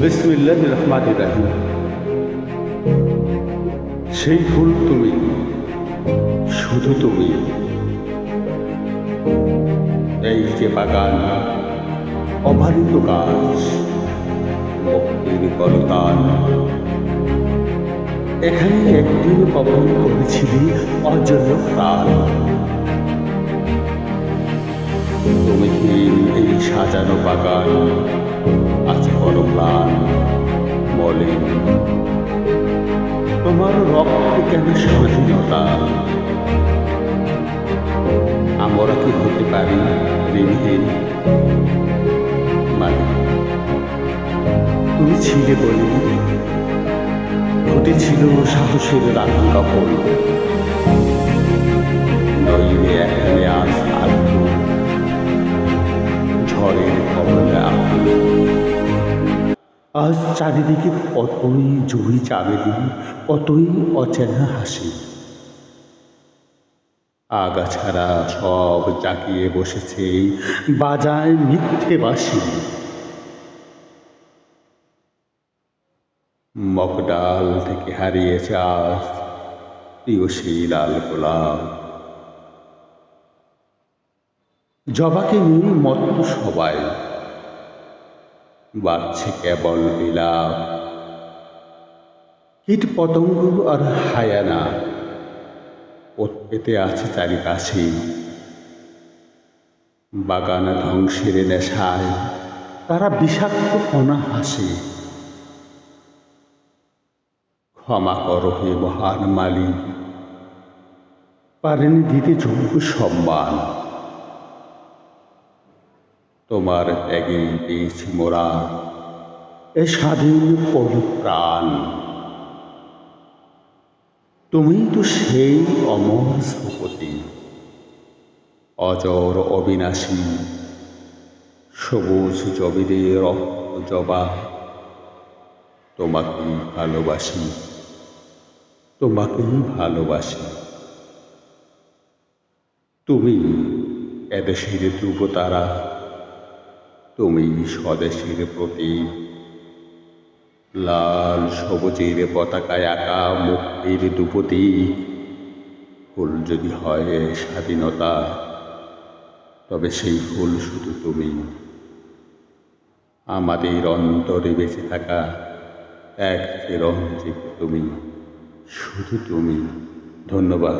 বিসমিল্লাহির রহমানির রহিম। সেই ফুল তুমি, শুধু তুমি। এই যে বাগান, অবারিত গাছ, মুক্তির করতান, এখানে একদিন বপন করেছিলি অজন্য প্রাণ। তুমি কি এই সাজানো বাগান আছে বড় প্রাণ মলিন? তোমার রক্তে কেন স্বাধীনতা? আমরা কি হতে পারি ঋণহীন? মানে তুমি ছিলে বলি ঘটেছিল সাহসের রাখি কখন, নইলে এখানে আজ আর্দ্র ঝড়ের কবলে আকুল। আজ চারিদিকে কতই জুড়ি চামেলি, কতই অচেনা হাসি। আগাছাড়া সব জাগিয়ে বসেছে, বাজায় মিথ্যে বাসি। মগডাল থেকে হারিয়েছে আজ প্রিয় সেই লাল গোলাপ। জবাকে নিয়ে মত্ত সবাই, বাড়ছে কেবল বিলাপ। কীট পতঙ্গ আর হায়ানা ওত পেতে আছে চারিপাশে। বাগান ধ্বংসের নেশায় তারা বিষাক্ত কণা হাসে। ক্ষমা করো হে মহান মালিক, পারেনি দিতে যোগ্য সম্মান। তোমার ত্যাগে পেয়েছি মোরা এ স্বাধীন পরিপ্রাণ। তুমি তো সেই অমর স্থপতি, অজর অবিনাশী, সবুজ জবিদের রক্ত জবা। তোমাকেই ভালোবাসি, তোমাকেই ভালোবাসি। তুমি এদেশের ধ্রুবতারা, তুমি স্বদেশের প্রতীক। লাল সবুজের পতাকায় আঁকা মুক্তির দুপতি। ফুল যদি হয় স্বাধীনতা, তবে সেই ফুল শুধু তুমি। আমাদের অন্তরে বেঁচে থাকা এক চিরঞ্জীব তুমি, শুধু তুমি। ধন্যবাদ।